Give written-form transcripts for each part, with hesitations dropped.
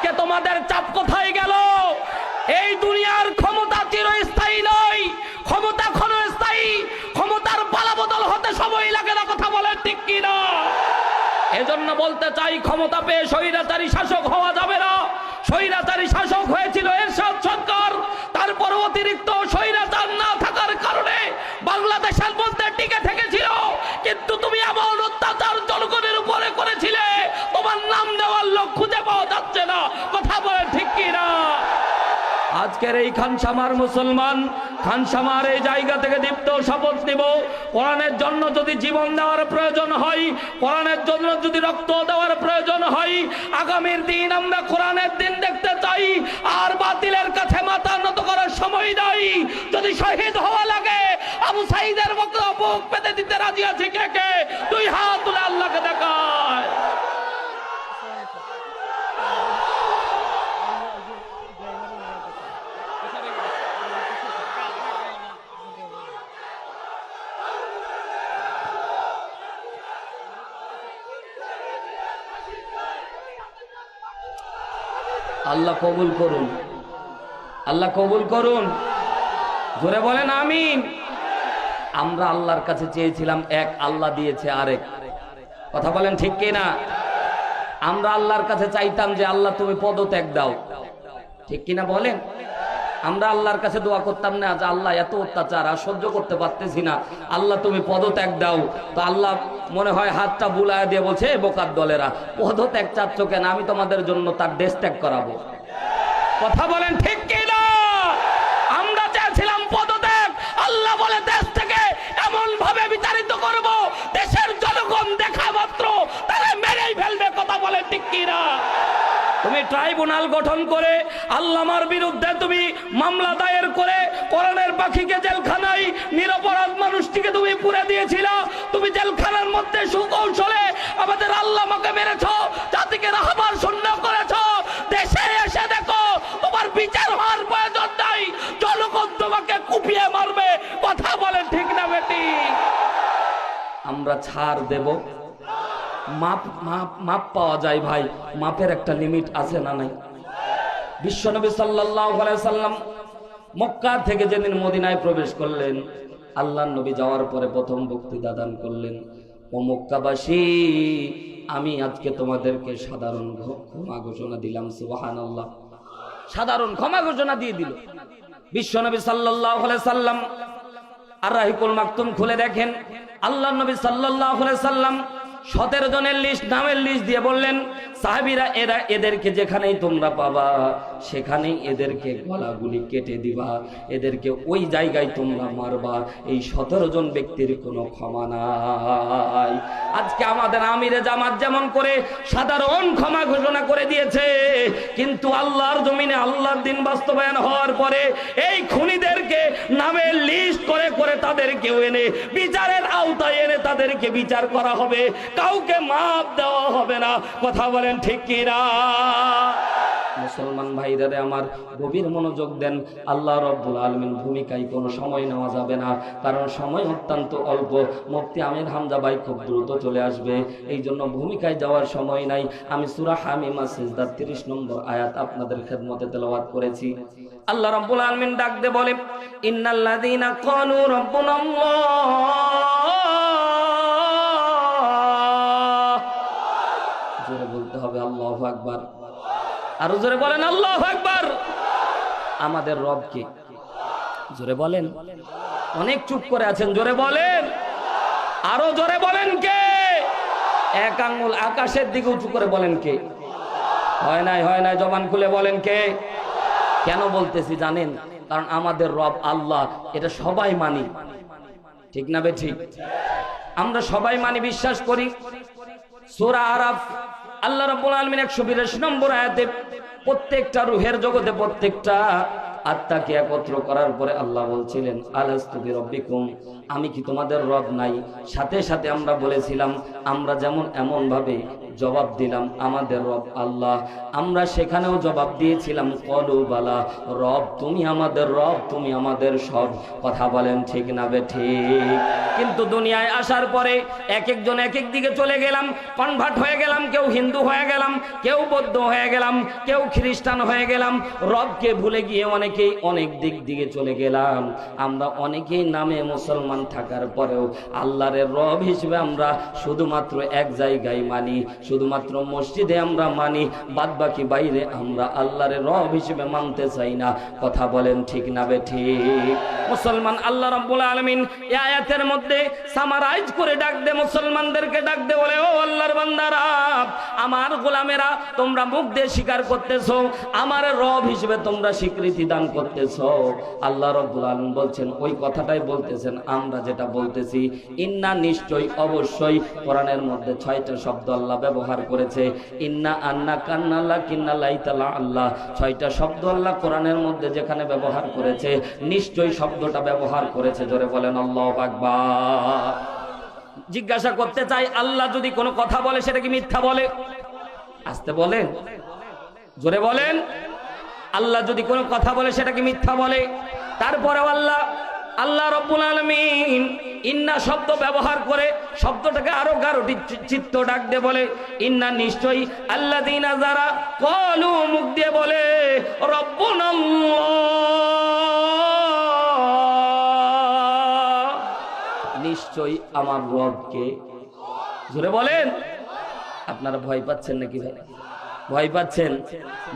আজকে তোমাদের চাপ কোথায় গেল? এই দুনিয়ার ক্ষমতা চিরস্থায়ী নয়, ক্ষমতা ক্ষণস্থায়ী। ক্ষমতার পালাবদল হতে সময় লাগে না, কথা বলেন ঠিক কি না? এজন্য বলতে চাই, ক্ষমতা পেয়ে স্বৈরাচারী শাসক হওয়া যাবে না। স্বৈরাচারী শাসক হয়েছিল এরশাদ সরকার, তারপর অতিরিক্ত স্বৈরাচার না থাকার কারণে বাংলাদেশের মধ্যে টিকে থেকেছিল। কিন্তু তুমি এমন অত্যাচার জনগণের উপরে করেছিলে, তোমার নাম দেওয়ার লোক খুঁজে পাওয়া যাচ্ছে না, কথা বলেন ঠিক কি না? আজকের এই খানসামার মুসলমান, খানসামার এই জায়গা থেকে দীপ্ত শপথ নিব, কোরআনের জন্য যদি জীবন দেওয়ার প্রয়োজন হয়, কোরআনের জন্য যদি রক্ত দেওয়ার প্রয়োজন হয়, আগামীর দিন আমরা কোরআনের দিন দেখতে চাই। আর বাতিলের কাছে মাথা নত করার সময় নাই। যদি শহীদ হওয়া লাগে, আবু সাঈদের বুক পেতে দিতে রাজি আছে কে কে? দুই হাত তুলে আল্লাহকে দেখায়। আল্লাহ কবুল করুন, আল্লাহ কবুল করুন। জোরে বলেন আমিন। আমরা আল্লাহর কাছে চেয়েছিলাম এক, আল্লাহ দিয়েছে আরেক, কথা বলেন ঠিক কি না? আমরা আল্লাহর কাছে চাইতাম যে আল্লাহ তুমি পদত্যাগ দাও, ঠিক কিনা বলেন? আমরা আল্লাহর কাছে দোয়া করতাম না যে আল্লাহ এত অত্যাচার আর সহ্য করতে পারতেছি না, আল্লাহ তুমি পদত্যাগ দাও। তো আল্লাহ মনে হয় হাতটা বুলায় দিয়ে বলছে, বোকার দলেরা, পদত্যাগ চাচ্ছ কেন? আমি তোমাদের জন্য তার দেশ ত্যাগ করাবো, কথা বলেন ঠিক কি না? আমরা চেয়েছিলাম পদত্যাগ, আল্লাহ বলে দেশ থেকে এমন ভাবে বিতাড়িত করব, দেশের জনগণ দেখা মাত্র তারা মেরেই ফেলবে, কথা বলে ঠিক কি না? তুমি ট্রাইব্যুনাল গঠন করে আল্লামার বিরুদ্ধে তুমি মামলা দায়ের করে কোরআনের পাখিকে জেলখানায়, নিরপরাধ মানুষটিকে তুমি পুরে দিয়েছিল। তুমি জেলখানার মধ্যে সুকৌশলে আমাদের আল্লামাকে মেরেছ, জাতিকে রাহবার শূন্য করেছ। দেশে এসে দেখো তোমার বিচার হওয়ার প্রয়োজন নাই, জনগণ তোমাকে কুপিয়ে মারবে, কথা বলেন ঠিক না বেটি? আমরা ছাড় দেব? মাপ মাপ মাপ পাওয়া যায় ভাই, মাপের একটা লিমিট আছে না নাই? বিশ্বনবী সাল্লাল্লাহু আলাইহি সাল্লাম মক্কা থেকে যেদিন মদিনায় প্রবেশ করলেন, আল্লাহর নবী যাওয়ার পরে প্রথম বক্তৃতা দান করলেন, ও মক্কাবাসী, আমি আজকে তোমাদেরকে সাধারণ ক্ষমা ঘোষণা দিলাম। সুবহানাল্লাহ, সাধারণ ক্ষমা ঘোষণা দিয়ে দিল বিশ্বনবী সাল্লাল্লাহু আলাইহি সাল্লাম। আর রাহিকুল মাকতুম খুলে দেখেন, আল্লাহর নবী সাল্লাল্লাহু আলাইহি সাল্লাম 17 জনের লিস্ট, নামের লিস্ট দিয়ে বললেন, সাহাবীরা এদেরকে যেখানেই তোমরা পাবা সেখানেই এদেরকে গলাগুলি কেটে দিবা, এদেরকে ওই জায়গায় তোমরা মারবা। এই 17 জন ব্যক্তির কোনো ক্ষমা নাই। আজকে আমাদের আমিরে জামাত যেমন করে সাধারণ ক্ষমা ঘোষণা করে দিয়েছে, কিন্তু আল্লাহর জমিনে আল্লাহর দিন বাস্তবায়ন হওয়ার পরে এই খুনিদেরকে নামের লিস্ট করে করে তাদেরকেও এনে বিচারের আওতায় এনে তাদেরকে বিচার করা হবে, কাউকে মাপ দেওয়া হবে না, কথা বলেন ঠিক কি না? মুসলমান ভাইরা আমার, গভীর মনোযোগ দেন। আল্লাহ রাব্বুল আলামিন ভূমিকায় কোনো সময় নেওয়া যাবে না, কারণ সময় অত্যন্ত অল্প। মুফতি আমির হামজা ভাই খুব দ্রুত চলে আসবে, এই জন্য ভূমিকায় যাওয়ার সময় নাই। আমি সূরা হামিমা সিজদার 30 নম্বর আয়াত আপনাদের খেদমতে তেলাওয়াত করেছি। আল্লাহ রাব্বুল আলামিন ডাক দিয়ে বলে, ইন্নাল্লাযীনা ক্বালু রাব্বুনাল্লাহ, জোরে বলতে হবে আল্লাহু আকবার, আরো জোরে বলেন আল্লাহু আকবার। আমাদের রব কে? জোরে বলেন। অনেক চুপ করে আছেন, জোরে বলেন, আরো জোরে বলেন কে? এক আঙ্গুল আকাশের দিকে উঁচু করে বলেন কে? হয় নাই, হয় নাই, জবান খুলে বলেন কে? কেন বলতেছি জানেন? কারণ আমাদের রব আল্লাহ, এটা সবাই মানি, ঠিক না বেঠিক? আমরা সবাই মানি, বিশ্বাস করি। সূরা আরাফ আল্লাহ রাব্বুল আলামিন 182 নম্বর আয়াতে প্রত্যেকটা রূহের জগতে প্রত্যেকটা আত্মাকে একত্র করার পরে আল্লাহ বলছিলেন, আলাস্তু বিরাব্বিকুম, আমি কি তোমাদের রব নাই? সাথে সাথে আমরা বলেছিলাম, আমরা যেমন এমন ভাবে জবাব দিলাম আমাদের রব আল্লাহ। আমরা সেখানেও জবাব দিয়েছিলাম কলু বালা, রব তুমি আমাদের রব, তুমি আমাদের সব। কথা বলেন ঠিক না বেঠিক? কিন্তু দুনিয়ায় আসার পরে এক একজন এক এক দিকে চলে গেলাম, কনভার্ট হয়ে গেলাম, কেউ হিন্দু হয়ে গেলাম, কেউ বৌদ্ধ হয়ে গেলাম, কেউ খ্রিস্টান হয়ে গেলাম। রবকে ভুলে গিয়ে অনেকেই অনেক দিক দিকে চলে গেলাম। আমরা অনেকেই নামে মুসলমান থাকার পরেও আল্লাহর রব হিসেবে আমরা শুধুমাত্র এক জায়গায় মানি, শুধুমাত্র মসজিদে আমরা মানি, বাদ বাকি বাইরে আমরা আল্লাহর রব হিসেবে মানতে চাই না। কথা বলেন ঠিক না বেঠিক? মুসলমান আল্লাহ রাব্বুল আলামিন এই আয়াতের মধ্যে সামারাইজ করে ডাক দে, মুসলমানদেরকে ডাক দে, বলে ও আল্লাহর বান্দারা, আমার গোলামেরা, তোমরা মুখ দিয়ে স্বীকার করতেছো, আমার রব হিসেবে তোমরা স্বীকৃতি দান করতেছো। আল্লাহ রাব্বুল আলামিন বলছেন, ওই কথাটাই বলতেছেন আমরা যেটা বলতেছি। ইন্না, নিশ্চয়ই, অবশ্যই। কোরআনের মধ্যে 6টা শব্দ আল্লাহ ব্যবহার করেছে। ইন্না, আন্না, কান্না, লাকিন্না, লাইতালা, আল্লাহ। 6টা শব্দ আল্লাহ কোরআনের মধ্যে যেখানে ব্যবহার করেছে, নিশ্চয়ই শব্দটা ব্যবহার করেছে। জোরে বলেন আল্লাহু আকবার। জিজ্ঞাসা করতে চাই, আল্লাহ যদি কোনো কথা বলে সেটা কি মিথ্যা বলে? আসতে বলেন, জোরে বলেন। আল্লাহ যদি কোনো কথা বলে সেটা কি মিথ্যা বলে? তারপরেও আল্লাহ রাব্বুল আলামিন ইন্না শব্দ ব্যবহার করে শব্দটাকে আরো গাঢ় চিত্ত ডাক দিয়ে বলে, ইন্না, নিশ্চয়ই, আল্লাযীনা, যারা, ক্বালু, মুখ দিয়ে বলে, রাব্বুনাল্লাহ, নিশ্চয়ই আমার রবকে। জোরে বলেন। আপনারা ভয় পাচ্ছেন নাকি ভাই? ভয় পাচ্ছেন?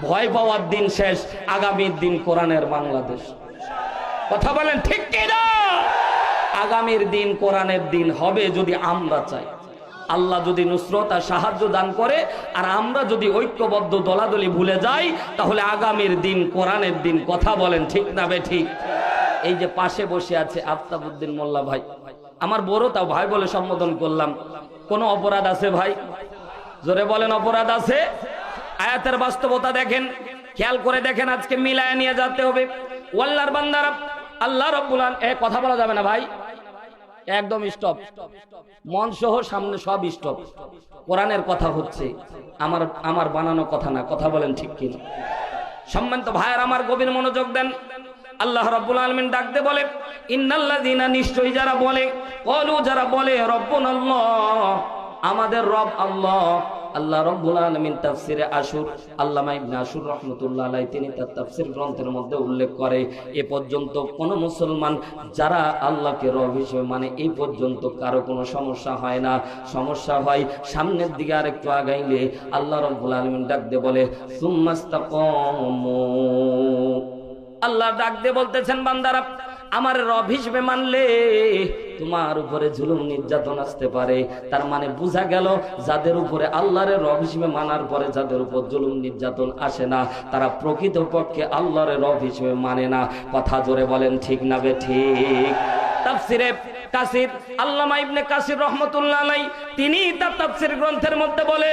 ভয় পাওয়ার দিন শেষ, আগামীর দিন কোরআনের বাংলাদেশ। কথা বলেন ঠিক কিনা? আগামীর দিন কোরআনের দিন হবে যদি আমরা চাই। আল্লাহ যদি নুসরত আর সাহায্য দান করে আর আমরা যদি ঐক্যবদ্ধ দলাদলি ভুলে যাই, তাহলে আগামীর দিন কোরআনের দিন। কথা বলেন ঠিক না বেঠিক? এই যে পাশে বসে আছে আফতাবউদ্দিন মোল্লা ভাই, আমার বড়, তাও ভাই বলে সম্বোধন করলাম। কোনো অপরাধ আছে ভাই? জোরে বলেন, অপরাধ আছে? আয়াতের বাস্তবতা দেখেন, খেয়াল করে দেখেন, আজকে মিলায় নিয়ে যেতে হবে। আল্লাহর বান্দারা, আল্লাহ রাব্বুল আলামিন, কথা বলা যাবে না ভাই, একদম স্টপ। মন সহ সামনে সব স্টপ। কোরআনের কথা হচ্ছে, আমার বানানো কথা না। কথা বলেন ঠিক কিনা? সম্মানিত ভাইয়ের আমার, গভীর মনোযোগ দেন। আল্লাহ রাব্বুল আলামিন ডাকতে বলে, ইন্নাল্লাযীনা, নিশ্চয়ই যারা বলে, ক্বালু, যারা বলে, রাব্বুনাল্লাহ, আমাদের রব আল্লাহ। আল্লাহ রাব্বুল আলামিন তাফসিরে আশুর, আল্লামা ইবনে আশুর রাহমাতুল্লাহ আলাইহি, তিনি তার তাফসির গ্রন্থের মধ্যে উল্লেখ করে, এ পর্যন্ত কোন মুসলমান যারা আল্লাহকে রব হিসেবে মানে, এই পর্যন্ত কারো কোনো সমস্যা হয় না। সমস্যা হয় সামনের দিকে আরেকটু আগাইলে। আল্লাহ রাব্বুল আলামিন ডাক দিয়ে বলে, সুম্মাস্তাকামু, আল্লাহ ডাক দিয়ে বলতেছেন, বান্দারা, আমার রব হিসেবে মানলে তোমার উপরে জুলুম নির্যাতন আসতে পারে। তার মানে বোঝা গেল, যাদের উপরে আল্লাহর রব হিসেবে মানার পরে যাদের উপর জুলুম নির্যাতন আসে না, তারা প্রকৃতপক্ষে আল্লাহর রব হিসেবে মানে না। কথা জোরে বলেন ঠিক না বেঠিক? তাফসিরে কাসির, আল্লামা ইবনে কাসির রাহমাতুল্লাহ আলাইহি, তিনি তার তাফসির গ্রন্থের মধ্যে বলে,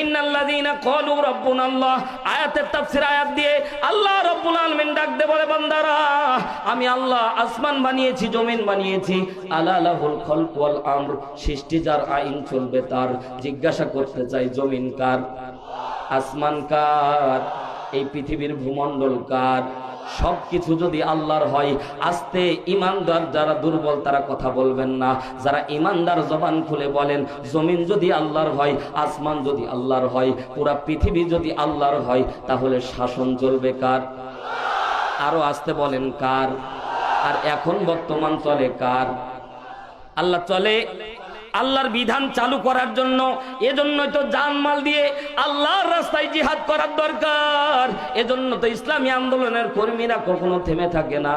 ইন্নাল্লাযীনা ক্বালু রাব্বুনাল্লাহ, আয়াতের তাফসির আয়াত দিয়ে আল্লাহ রাব্বুল আলামিন ডাক দিয়ে বলে, বান্দারা, আমি আল্লাহ আসমান বানিয়েছি, জমিন বানিয়েছি, আলা লাহুল খালকু ওয়াল আমর, সৃষ্টি যার, আইন চলবে তার। জিজ্ঞাসা করতে চাই, জমিন কার? আসমান কার? এই পৃথিবীর ভূমণ্ডল কার? সবকিছু যদি আল্লাহর হয়, আস্তে ইমানদার যারা দুর্বল তারা কথা বলবেন না। যারা ইমানদার জবান খুলে বলেন, জমিন যদি আল্লাহর হয়, আসমান যদি আল্লাহর হয়, পুরা পৃথিবী যদি আল্লাহর হয়, তাহলে শাসন চলবে কার? আরো আস্তে বলেন, কার? আর এখন বর্তমান চলে কার? আল্লাহ চলে। আল্লাহর বিধান চালু করার জন্য, এজন্যই তো জানমাল দিয়ে আল্লাহর রাস্তায় জিহাদ করার দরকার। এজন্য তো ইসলামী আন্দোলনের কর্মীরা কখনো থেমে থাকে না।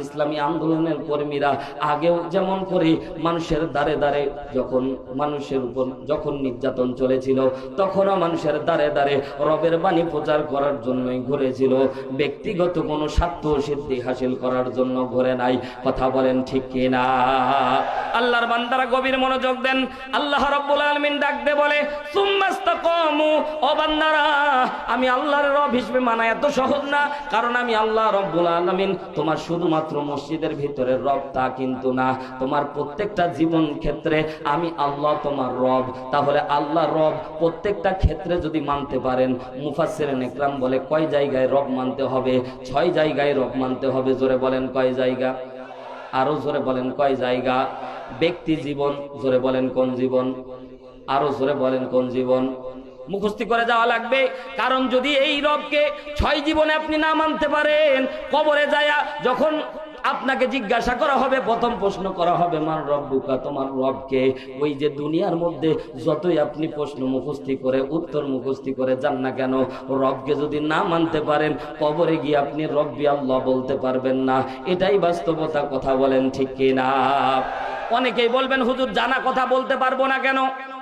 ইসলামী আন্দোলনের কর্মীরা আগেও যেমন করে মানুষের দ্বারে দ্বারে, যখন মানুষের উপর যখন নির্যাতন চলেছিল, তখনও মানুষের দ্বারে দ্বারে রবের বাণী প্রচার করার জন্যই ঘুরেছিল। ব্যক্তিগত কোনো স্বার্থ সিদ্ধি হাসিল করার জন্য ঘুরে নাই। কথা বলেন ঠিক কিনা? আল্লাহর বান্দারা, গভীর মনোযোগ মনোযোগ দেন। আল্লাহ রাব্বুল আলামিন ডাক দে বলে সুম্মাস্তাকামু, ও বান্দারা আমি আল্লাহর রব হিসেবে মানা এত সহজ না, কারণ আমি আল্লাহ রাব্বুল আলামিন তোমার শুধুমাত্র মসজিদের ভিতরের রব তা কিন্তু না, তোমার প্রত্যেকটা জীবন ক্ষেত্রে আমি আল্লাহ তোমার রব। তাহলে আল্লাহ রব প্রত্যেকটা ক্ষেত্রে যদি মানতে পারেন, মুফাসসিরিন ইকরাম বলে কয় জায়গায় রব মানতে হবে? 6 জায়গায় রব মানতে হবে। জোরে বলেন কয় জায়গা? আরো জোরে বলেন কয় জায়গা? ব্যক্তি জীবন, জোরে বলেন কোন জীবন? আরো জোরে বলেন কোন জীবন? মুখস্থি করে যাওয়া লাগবে, কারণ যদি এই রবকে 6 জীবনে আপনি না মানতে পারেন, কবরে যায়া যখন আপনাকে জিজ্ঞাসা করা হবে, প্রথম প্রশ্ন করা হবে মান রব্বুকা, তোমার রবকে। ওই যে দুনিয়ার মধ্যে যতই আপনি প্রশ্ন মুখস্থি করে উত্তর মুখস্থি করে যান না কেন, রবকে যদি না মানতে পারেন, কবরে গিয়ে আপনি রব্বি আল্লাহ বলতে পারবেন না। এটাই বাস্তবতা, কথা বলেন ঠিক কিনা? অনেকেই বলবেন হুজুর জানা কথা বলতে পারবো না কেন?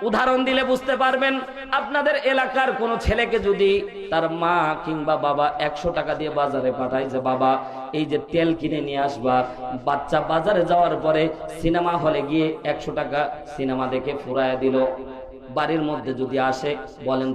উদাহরণ দিলে বুঝতে পারবেন। আপনাদের এলাকার কোনো ছেলেকে যদি তার মা কিংবা বাবা 100 টাকা দিয়ে বাজারে পাঠায় যে বাবা এই যে তেল কিনে নিয়ে আসবা, বাচ্চা বাজারে যাওয়ার পরে সিনেমা হলে গিয়ে 100 টাকা সিনেমা দেখে ফুরায় দিল, বাড়ির মধ্যে যদি আসে বলেন